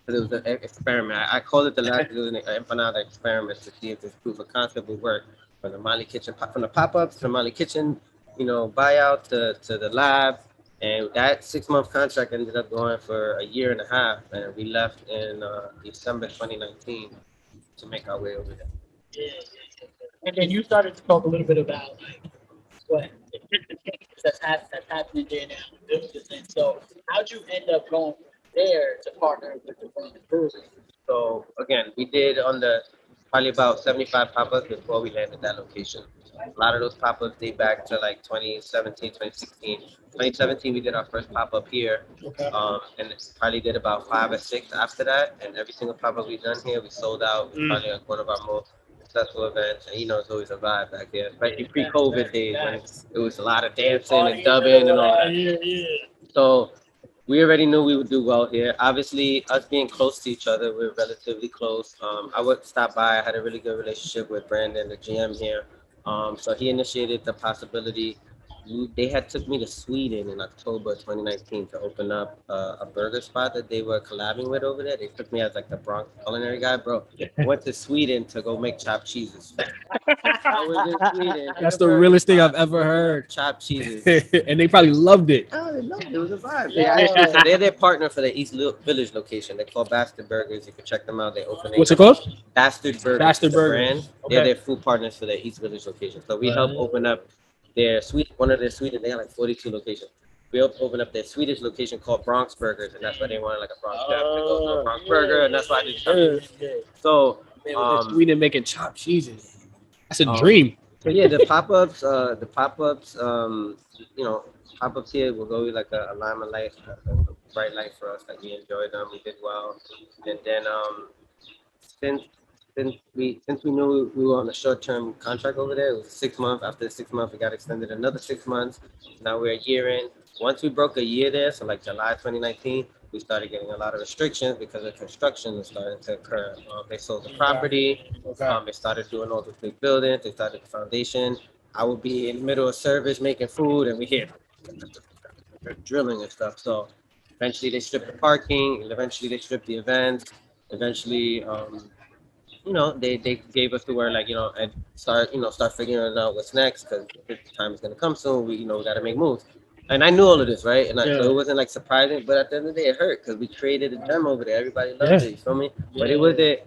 Because it was an experiment. I called it the lab because it was an empanada experiment to see if this proof of concept would work. From the Mali Kitchen, from the pop-ups to the Mali Kitchen, buyout to the lab. And that 6-month contract ended up going for a year and a half. And we left in December 2019 to make our way over there. Yeah. And then you started to talk a little bit about like what the different things that's happening there now. And so how'd you end up going from there to partner with the Bronx Brewery? So again, we did probably about 75 pop-ups before we landed that location. A lot of those pop-ups date back to like 2017, 2016. 2017, we did our first pop-up here. And probably did about 5 or 6 after that. And every single pop-up we've done here, we sold out. It was probably like one of our most successful events. And it's always a vibe back there, especially pre-COVID days when it was a lot of dancing and dubbing and all that. So we already knew we would do well here. Obviously, us being close to each other, we're relatively close. I would stop by. I had a really good relationship with Brandon, the GM here. So he initiated the possibility. They had took me to Sweden in October 2019 to open up a burger spot that they were collabing with over there. They took me as like the Bronx culinary guy, bro. Went to Sweden to go make chopped cheeses. I was in Sweden. That's the realest thing I've ever heard. Chopped cheeses. And they probably loved it. Oh, they loved it. It was a vibe. So they're their partner for the East Village location. They're called Bastard Burgers. You can check them out. They open. What's it called? Bastard Burgers. Bastard Burgers. Brand. They're their food partners for the East Village location. So we help open up one of their Swedish. They have like 42 locations. We opened up their Swedish location called Bronx Burgers, and that's why they wanted like a Bronx chef to go to a Bronx burger, and that's why they started. So Sweden making chopped cheeses. That's a dream. So yeah, the pop-ups, pop-ups here will go like a limelight light, a bright light for us. Like we enjoyed them, we did well, and then since we knew we were on a short-term contract over there, it was 6 months. After the 6 months, we got extended another 6 months. Now we're a year in. Once we broke a year there, so like July 2019, we started getting a lot of restrictions because of construction was starting to occur. They sold the property. They started doing all the big buildings. They started the foundation. I would be in the middle of service making food, and we hear drilling and stuff. So eventually they stripped the parking. And eventually they stripped the events. Eventually, they gave us the word like, and start figuring out what's next because the time is gonna come soon. We got to make moves. And I knew all of this, right? And so it wasn't like surprising, but at the end of the day, it hurt because we created a gem over there. Everybody loved it. You feel me? But it wasn't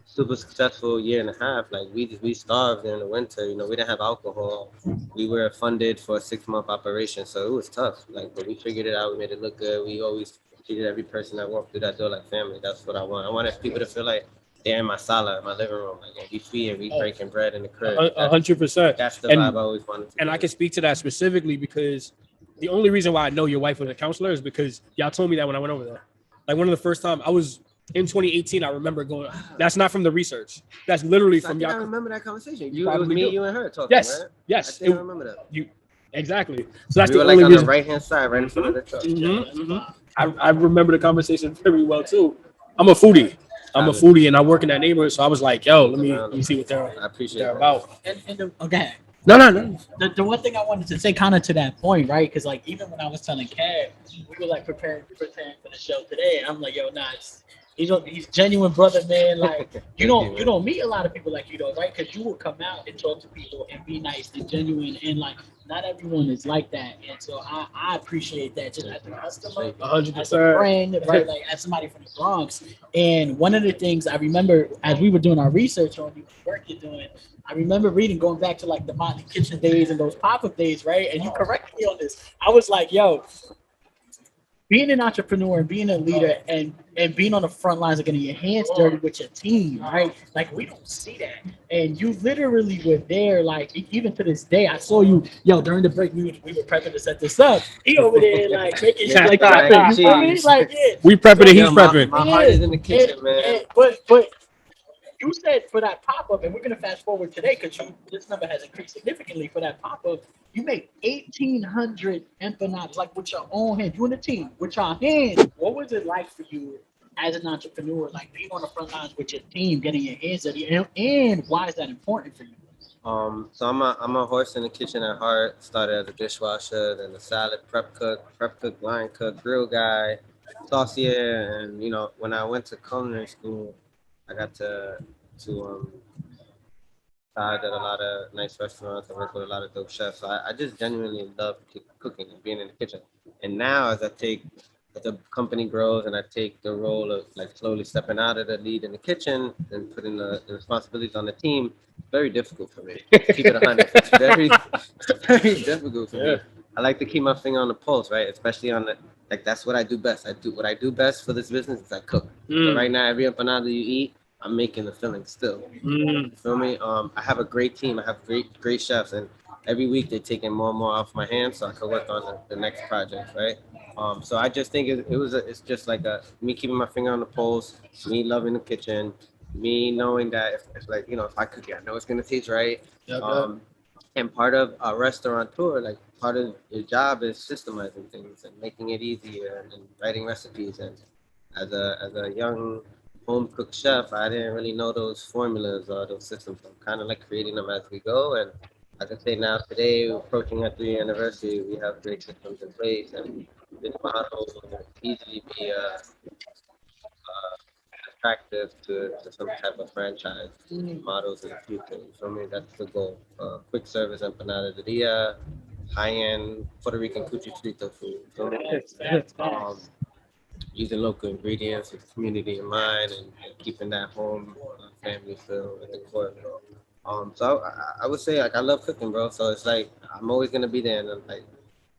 super successful year and a half. Like we starved in the winter. We didn't have alcohol. We were funded for a 6-month operation, so it was tough. Like, but we figured it out. We made it look good. We always treated every person that walked through that door like family. That's what I want. I wanted people to feel like they're in my sala, in my living room. Like we feed and we breaking bread in the crib. 100%. That's the vibe I always wanted to and do. I can speak to that specifically because the only reason why I know your wife was a counselor is because y'all told me that when I went over there. Like one of the first time I was in 2018, I remember going, that's not from the research. That's literally from y'all. I remember that conversation. It was probably me, do. you, and her talking, Yes, right? yes. I remember that. Exactly. So that's we the were only like on reason. the right-hand side, right in front of the truck. I remember the conversation very well too. I'm a foodie. And I work in that neighborhood. So I was like, yo, let me see what they're about. Okay. No. The one thing I wanted to say kind of to that point, right? Because like even when I was telling Kev, we were like preparing for the show today, and I'm like, yo, he's genuine brother, man. Like you don't meet a lot of people like you though, right? Because you will come out and talk to people and be nice and genuine, and like not everyone is like that, and so I appreciate that just as a customer, 100%, as a friend, right? Like as somebody from the Bronx. And one of the things I remember as we were doing our research on the work you're doing, I remember going back to like the Motley Kitchen days and those pop-up days, right? And you corrected me on this. I was like, yo, being an entrepreneur and being a leader and being on the front lines of getting your hands dirty with your team, right? Like we don't see that. And you literally were there, like even to this day. I saw you, during the break, we were prepping to set this up. He over there like making Yeah, like mac prepping. and You know what I mean? cheese. Like yeah. We prepping it. He's Yo, prepping. my heart is in the kitchen, man. But you said for that pop up, and we're gonna fast forward today because this number has increased significantly for that pop up. You made 1,800 empanadas, like with your own hands. You and the team with your hands. What was it like for you as an entrepreneur, like being on the front lines with your team, getting your hands dirty, and why is that important for you? So I'm a horse in the kitchen at heart. Started as a dishwasher, then a salad prep cook, line cook, grill guy, saucier, and when I went to culinary school, I got to at a lot of nice restaurants. I work with a lot of dope chefs. So I just genuinely love cooking and being in the kitchen. And now as the company grows and I take the role of like slowly stepping out of the lead in the kitchen and putting the responsibilities on the team, it's very difficult for me. To keep it 100. It's very difficult for me. I like to keep my finger on the pulse, right? Especially on that's what I do best. What I do best for this business is I cook. So right now, every empanada you eat, I'm making the filling still. You feel me? I have a great team. I have great chefs, and every week they're taking more and more off my hands so I can work on the next project, right? So I just think it's just like me keeping my finger on the pulse, me loving the kitchen, me knowing that if I cook it, I know it's gonna taste right. And part of a restaurateur, like part of your job is systemizing things and making it easier and writing recipes. And as a young home cooked chef, I didn't really know those formulas or those systems. I'm kind of like creating them as we go. And I can say now, today, approaching our 3-year anniversary, we have great systems in place, and this model will easily be attractive to some type of franchise models in the future. So I mean, that's the goal. Quick service empanada de dia, high-end Puerto Rican cuchitrito food. So using local ingredients with community in mind and keeping that home family feel at the core. So I would say like I love cooking, bro. So it's like I'm always gonna be there, and like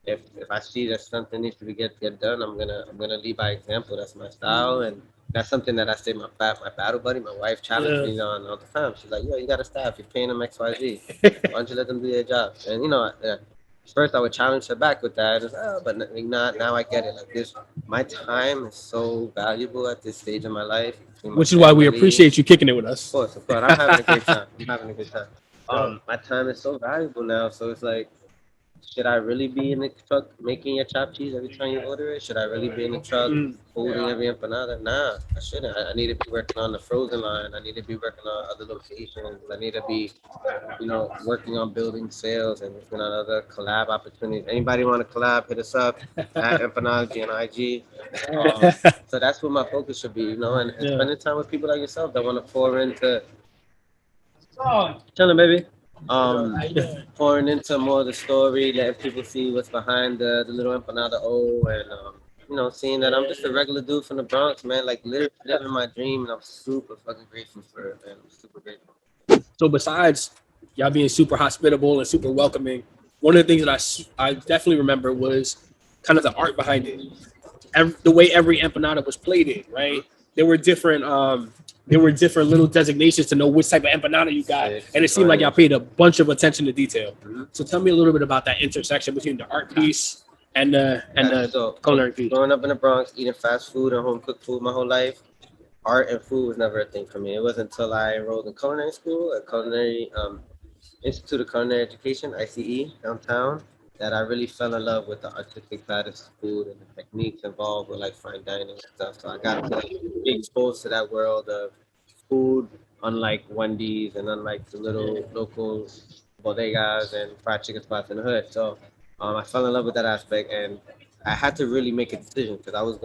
if I see that something needs to get done, I'm gonna lead by example. That's my style, and that's something that I say my battle buddy, my wife challenged me on all the time. She's like, yo, you got a staff, you're paying them XYZ. Why don't you let them do their job? And first I would challenge her back with that. But not now. I get it. Like this, my time is so valuable at this stage of my life. Which is why we appreciate you kicking it with us. Of course. I'm having a great time. My time is so valuable now. So it's like, should I really be in the truck making your chopped cheese every time you order it? Should I really be in the truck holding every empanada? Nah, I shouldn't. I need to be working on the frozen line. I need to be working on other locations. I need to be, working on building sales and working on other collab opportunities. Anybody want to collab? Hit us up at Empanology on IG. So that's what my focus should be, and spending time with people like yourself that want to pour into. Chilling, baby. Pouring into more of the story, letting people see what's behind the little empanada and seeing that I'm just a regular dude from the Bronx, man. Like literally living my dream, and I'm super fucking grateful for it, man. I'm super grateful. So besides y'all being super hospitable and super welcoming, one of the things that I definitely remember was kind of the art behind it. The way every empanada was plated, right? There were different little designations to know which type of empanada you got, and it seemed like y'all paid a bunch of attention to detail. So tell me a little bit about that intersection between the art piece and the culinary piece. Growing up in the Bronx, eating fast food and home cooked food my whole life, art and food was never a thing for me. It wasn't until I enrolled in culinary school at Culinary Institute of Culinary Education (ICE) downtown, that I really fell in love with the artistic side of food and the techniques involved with like fine dining and stuff. So I got to be exposed to that world of food, unlike Wendy's and unlike the little local bodegas and fried chicken spots in the hood. So I fell in love with that aspect, and I had to really make a decision because I was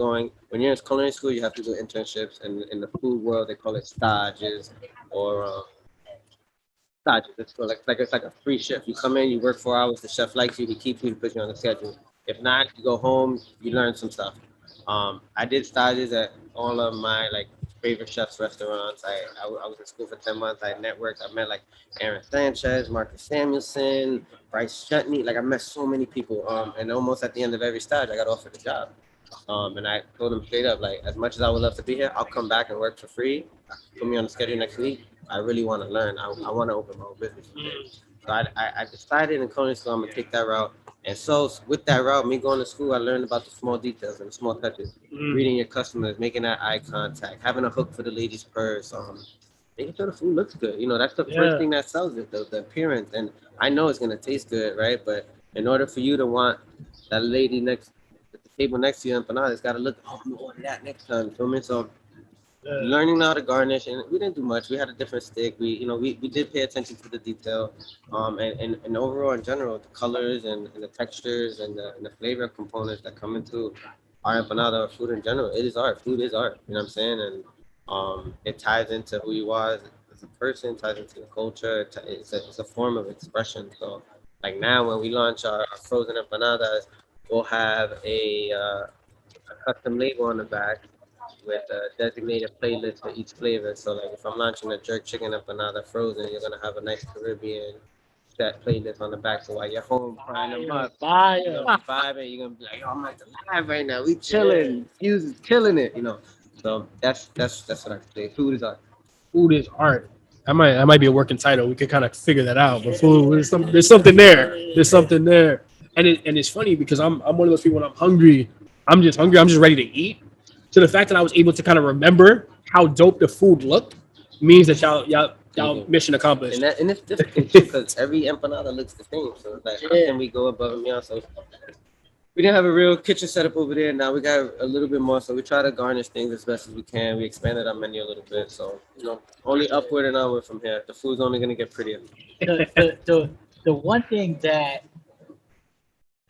when you're in culinary school, you have to do internships, and in the food world, they call it stages or stages. It's like a free shift. You come in, you work 4 hours. The chef likes you, he keeps you, he puts you on the schedule. If not, you go home, you learn some stuff. I did stages at all of my like favorite chefs' restaurants. I was in school for 10 months. I networked. I met like Aaron Sanchez, Marcus Samuelson, Bryce Chutney. Like I met so many people. And almost at the end of every stage, I got offered a job. And I told him straight up, like, as much as I would love to be here, I'll come back and work for free. Put me on the schedule next week. I really want to learn. I want to open my own business. So I decided in culinary school I'm gonna take that route. And so with that route, me going to school, I learned about the small details and the small touches. Reading your customers, making that eye contact, having a hook for the lady's purse, making sure the food looks good. You know, that's the first thing that sells it, the appearance. And I know it's gonna taste good, right? But in order for you to want that lady next at the table next to you, Empanada, it's gotta look, oh, I'm gonna order that next time. You feel me? So learning how to garnish, and we didn't do much. We had a different stick. We did pay attention to the detail, and overall in general, the colors and the textures and the flavor components that come into our empanada or food in general. It is art. Food is art. You know what I'm saying? And it ties into who you are as a person, ties into the culture. It's a form of expression. So like now when we launch our frozen empanadas, we'll have a custom label on the back with a designated playlist for each flavor. So like if I'm launching a jerk chicken empanada frozen, you're gonna have a nice Caribbean set playlist on the back. So while you're home frying them up, you're gonna be vibing. You're gonna be like, "Oh, I'm at the live right now. We chilling. Fuse is killing it." You know. So that's what I say. Food is art. Food is art. That might be a working title. We could kind of figure that out. But food, there's something there. There's something there. And it's funny because I'm one of those people when I'm hungry, I'm just hungry. I'm just ready to eat. So the fact that I was able to kind of remember how dope the food looked means that y'all mission accomplished. And it's difficult too because every empanada looks the same. So it's like, how can we go above and beyond? So we didn't have a real kitchen setup over there. Now we got a little bit more. So we try to garnish things as best as we can. We expanded our menu a little bit. So, only upward and onward from here. The food's only going to get prettier. The one thing that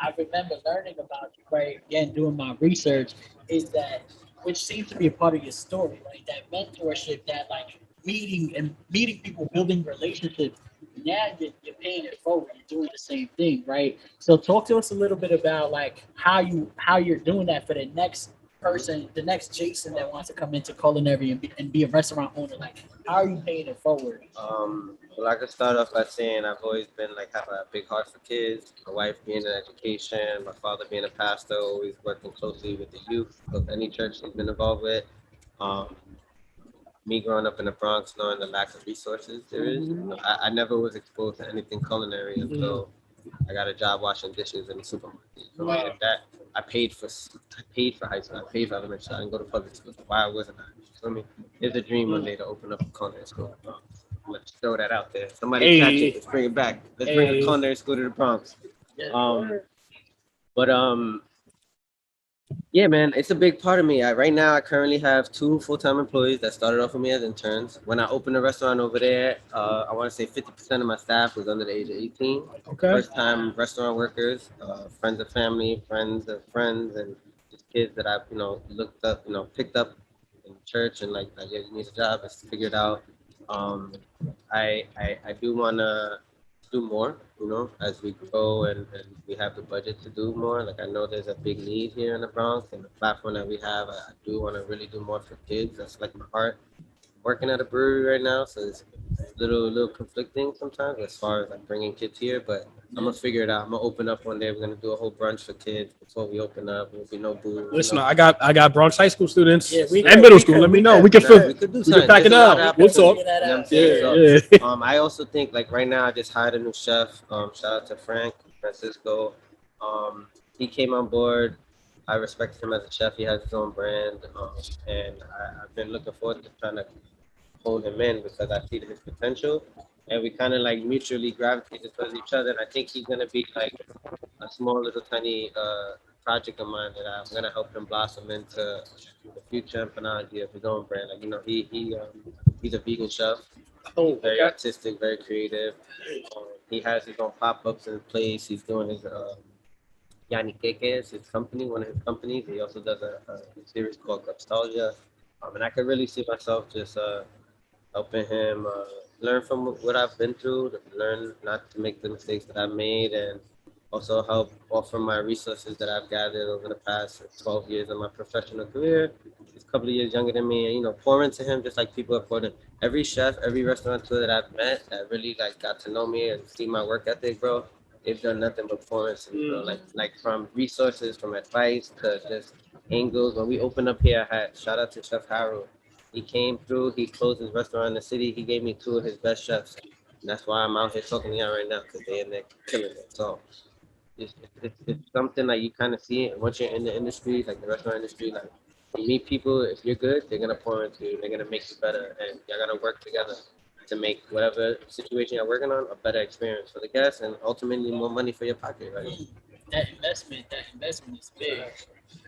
I remember learning about you, right, again, doing my research, is that, which seems to be a part of your story, right? That mentorship, that like meeting people, building relationships. Now you're paying it forward. You're doing the same thing, right? So talk to us a little bit about like how you're doing that for the next person, the next Jason that wants to come into culinary and be a restaurant owner. Like, how are you paying it forward? Well, I could start off by saying I've always been like have a big heart for kids. My wife being in education, my father being a pastor, always working closely with the youth of any church he's been involved with. Um, Me growing up in the Bronx, knowing the lack of resources there is, I never was exposed to anything culinary until I got a job washing dishes in the supermarket. So like that, I paid for high school, I paid for elementary school. I didn't go to public school. So why wasn't I? So I mean, it's a dream one day to open up a culinary school. Let's throw that out there. Somebody catch it. Let's bring it back. Let's bring a culinary school to the Bronx. But Yeah, man, it's a big part of me. Right now, I currently have 2 full-time employees that started off with me as interns. When I opened a restaurant over there, I want to say 50% of my staff was under the age of 18. Okay. First-time restaurant workers, friends of family, friends of friends, and just kids that I've, looked up, picked up in church and like, yeah, you need a job, let's figure it out. Um, I do want to do more, as we grow and we have the budget to do more. Like I know there's a big need here in the Bronx and the platform that we have. I do want to really do more for kids. That's like my heart. Working at a brewery right now, so it's a little conflicting sometimes as far as like bringing kids here. But I'm gonna figure it out. I'm gonna open up one day. We're gonna do a whole brunch for kids before we open up. There'll be no booze. Listen, I got Bronx high school students Yeah, and middle school. Let me know. We can do something. pack it There's a lot out. of We'll talk. opportunity, you know what I'm saying? So, I also think like right now I just hired a new chef. Shout out to Francisco. He came on board. I respect him as a chef. He has his own brand, and I've been looking forward to trying to hold him in because I see his potential, and we kind of like mutually gravitated towards each other. And I think he's gonna be like a small little tiny project of mine that I'm gonna help him blossom into the future Empanology of his own brand. Like he's a vegan chef, very artistic, very creative. He has his own pop-ups in place. He's doing his Yani Keke, his company, one of his companies. He also does a series called Nostalgia. And I could really see myself just helping him learn from what I've been through, learn not to make the mistakes that I've made, and also help offer my resources that I've gathered over the past 12 years of my professional career. He's a couple of years younger than me, and pour into him just like people have poured in. Every chef, every restaurateur that I've met that really like got to know me and see my work ethic, bro. they've done nothing but pour into me, bro. Like from resources, from advice to just angles. When we opened up here, I had shout out to Chef Harold. He came through. He closed his restaurant in the city. He gave me 2 of his best chefs. And that's why I'm out here talking to y'all right now, because they're in there killing it. So it's something like you kind of see it once you're in the industry, like the restaurant industry. Like you meet people, if you're good, they're gonna pour into you. They're gonna make you better, and you're gonna work together to make whatever situation you're working on a better experience for the guests, and ultimately more money for your pocket, right? That investment is big.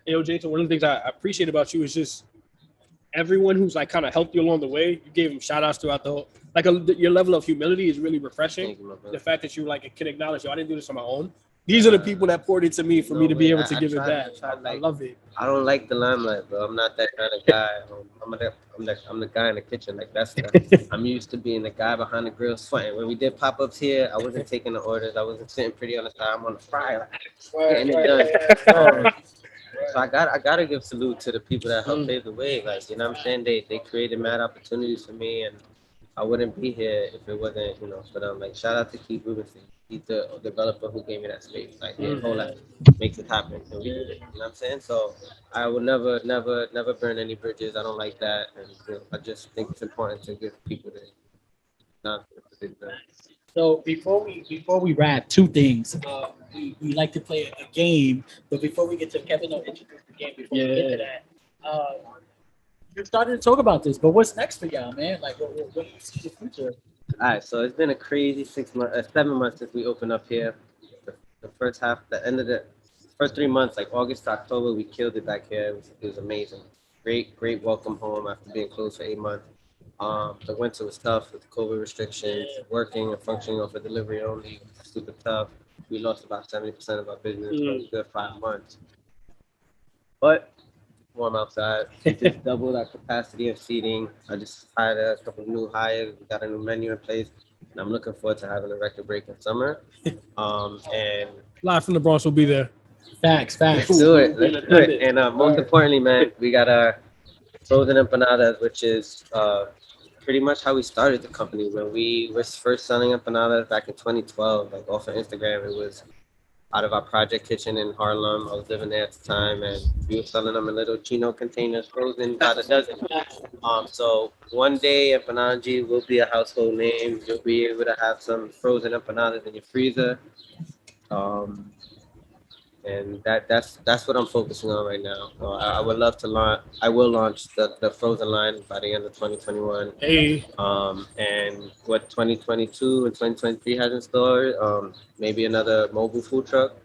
Yo, Jason, one of the things I appreciate about you is just everyone who's like kind of helped you along the way. You gave them shout outs throughout the whole, like your level of humility is really refreshing. Thank you, my The brother. fact that you like can acknowledge, yo, I didn't do this on my own. These are the people that poured into me for me to be able to give it back. I love it. I don't like the limelight, bro. I'm not that kind of guy. I'm the guy in the kitchen. Like I'm used to being the guy behind the grill sweating. When we did pop-ups here, I wasn't taking the orders. I wasn't sitting pretty on the side. I'm on the fry, like, getting it done. So I gotta give salute to the people that helped pave the way. Like, you know what I'm saying? They created mad opportunities for me, and I wouldn't be here if it wasn't, for them. Like, shout out to Keith Rubenstein. He's the developer who gave me that space. Like, his whole life makes it happen. And we did it. You know what I'm saying? So I will never burn any bridges. I don't like that. And I just think it's important to give people the nonsense that they've done. So before we wrap, 2 things. We like to play a game, but before we get to Kevin, I'll introduce the game. Before we get to that, you started to talk about this, but what's next for y'all, man? Like, what do you see the future? All right, so it's been a crazy 7 months since we opened up here. The first half, the end of the first 3 months, like August to October, we killed it back here. It was amazing. Great welcome home after being closed for 8 months. The winter was tough with the COVID restrictions, working and functioning off of delivery only, super tough. We lost about 70% of our business for a good 5 months. But warm outside. We just doubled our capacity of seating. I just hired a couple of new hires. We got a new menu in place, and I'm looking forward to having a record breaking summer. And Live from the Bronx will be there. Facts. let's do it. And most importantly, man, we got our frozen empanadas, which is pretty much how we started the company. When we were first selling empanadas back in 2012, like off of Instagram, it was out of our project kitchen in Harlem. I was living there at the time, and we were selling them in little chino containers, frozen by the dozen. So one day, Empanology will be a household name. You'll be able to have some frozen empanadas in your freezer. And that's what I'm focusing on right now. I would love to launch. I will launch the frozen line by the end of 2021. Hey, And what 2022 and 2023 has in store, maybe another mobile food truck,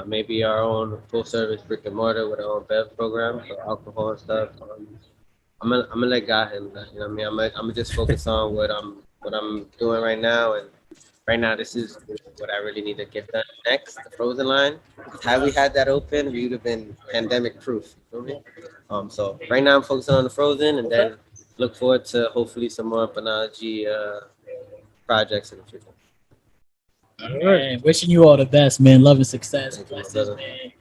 maybe our own full service brick and mortar with our own bev program for alcohol and stuff. I'm gonna let God handle that. You know what I mean? I'm gonna just focus on what I'm doing right now, and right now this is what I really need to get done next. The frozen line. Had we had that open, we would have been pandemic proof. You feel me? So right now I'm focusing on the frozen, and then look forward to hopefully some more Empanology projects in the future. Man, wishing you all the best, man. Love and success. Thank you, my Blessings, brother. man.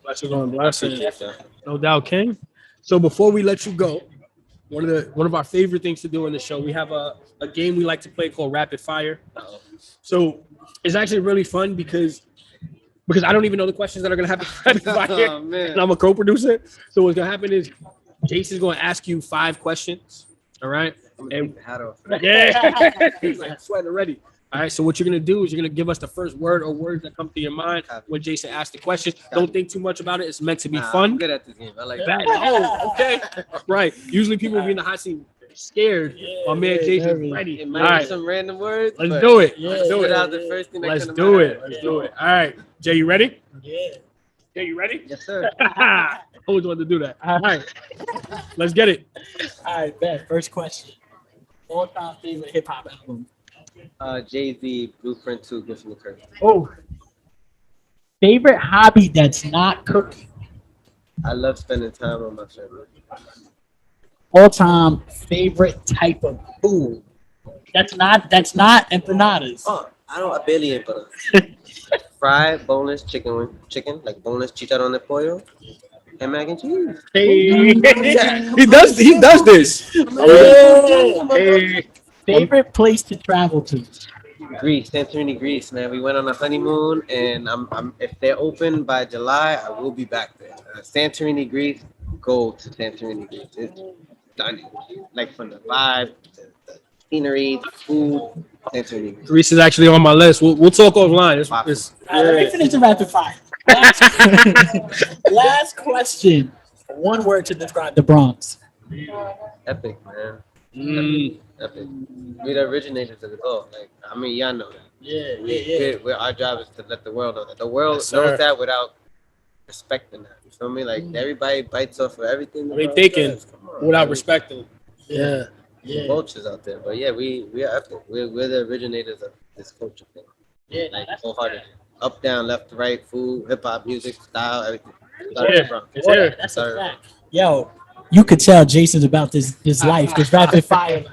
blessings on blessings. Appreciate you. No doubt, King. So before we let you go, one of our favorite things to do in the show, we have a game we like to play called Rapid Fire. So it's actually really fun because I don't even know the questions that are gonna happen rapid fire, Oh, man. and I'm a co-producer. So what's gonna happen is Jason's gonna ask you 5 questions. All right. I'm gonna take the hat off. Yeah. He's like sweating already. All right. So what you're gonna do is you're gonna give us the first word or words that come to your mind when Jason asks the question. Don't think too much about it. It's meant to be I'm fun. good at this game. I like That- that. oh, okay. Right. Usually people will be in the hot seat scared. My man Jason's ready. It All might be right. some random words. Let's but do it. Yeah, Let's do Put it. out the first thing that Let's comes do to it. mind. Let's do it. All right. Jay, you ready? Yeah. Jay, you ready? Yes, sir. I always wanted to do that. All right. Let's get it. All right, bet. First question. All-time favorite hip hop album. Jay-Z, Blueprint 2, Griffin the Curse. Oh. Favorite hobby that's not cooking. I love spending time with my family. All-time favorite type of food. That's not empanadas. Oh, I barely eat butter. Fried boneless chicken, like boneless chicharrón de pollo, and mac and cheese. Hey. He does this. Favorite place to travel to. Greece, Santorini, Greece, man. We went on a honeymoon, and I'm if they're open by July, I will be back there. Santorini, Greece. Go to Santorini, Greece. It's stunning. Like from the vibe, the scenery, the food. Santorini, Greece. Greece is actually on my list. We'll talk offline. Let me finish the rapid fire. Last question. One word to describe the Bronx. Epic, man. Mm. Epic. We the originators of it all. Like, I mean, y'all know that. Yeah. Our job is to let the world know that. The world Yes, knows sir. that without respecting that. You feel me? Like everybody bites off of everything. the They world thinking does. Come on, without man. respecting. Yeah. Vultures out there, but yeah, we are epic. We're the originators of this culture thing. Yeah, Like wholeheartedly. Up, down, left, to right, food, hip hop, music, style, everything. It's here. That's a fact. Yo, you could tell Jason's about this life, this rapid fire.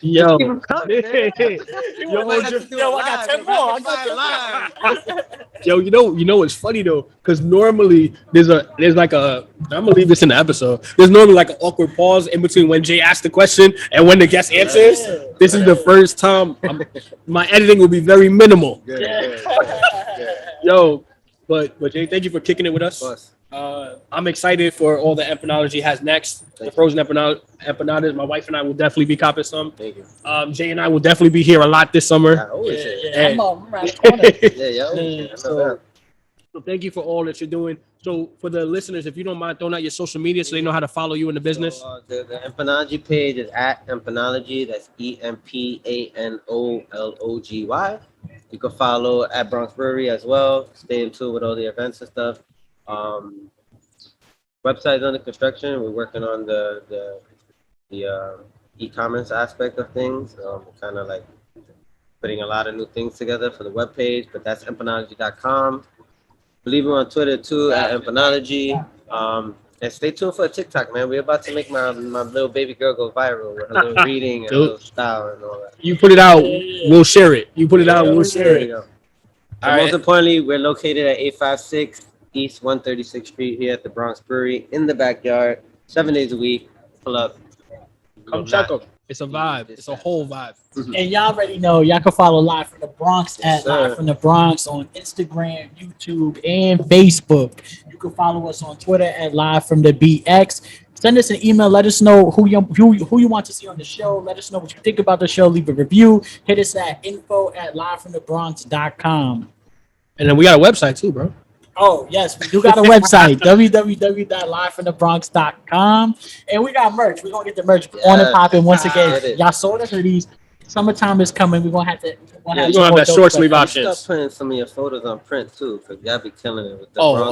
Yo. Keep 'em coming, man. Yo, I got 10 more. Yo, you know what's funny though? Because normally there's like a I'm gonna leave this in the episode. There's normally like an awkward pause in between when Jay asks the question and when the guest answers. This is the first time my editing will be very minimal. Good. Yo, but Jay, thank you for kicking it with us. Of course. I'm excited for all the Empanology has next. The frozen empanadas. My wife and I will definitely be copping some. Thank you. Jay and I will definitely be here a lot this summer. I always say it. I'm around the corner. Yeah. So thank you for all that you're doing. So for the listeners, if you don't mind throwing out your social media so they know how to follow you in the business. So, the Empanology page is at Empanology. That's EMPANOLOGY. You can follow at Bronx Brewery as well. Stay in tune with all the events and stuff. Website's under construction. We're working on the e-commerce aspect of things. Kind of like putting a lot of new things together for the webpage, but that's empanology.com. Believe me on Twitter too at Empanology. And stay tuned for a TikTok, man. We're about to make my little baby girl go viral with her little reading and her little style and all that. You put it out, we'll share it. You put it out, we'll share it. Most importantly, we're located at 856 East 136th Street here at the Bronx Brewery in the backyard, 7 days a week. Pull up. Come check them. It's a vibe. It's a whole vibe. And y'all already know, y'all can follow Live from the Bronx Yes, at Live sir. from the Bronx on Instagram, YouTube, and Facebook. You can follow us on Twitter at Live from the BX. Send us an email. Let us know who you want to see on the show. Let us know what you think about the show. Leave a review. Hit us at info@livefromthebronx.com. And then we got a website too, bro. Oh, yes, we do got a website, www.livefromthebronx.com. And we got merch. We're going to get the merch on and popping once again. Get it. Y'all saw the hoodies. Summertime is coming. We're going to have to. You're going to have that short sleeve options. Start putting some of your photos on print too, because y'all be killing it with the Oh, Bronx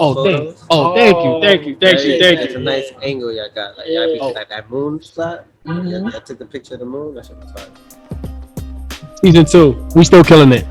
thank photos. you. It's a nice angle y'all got. Like, y'all be Oh. like that moon shot. Mhm. I took the picture of the moon. That shit was fine. Season 2, we still killing it.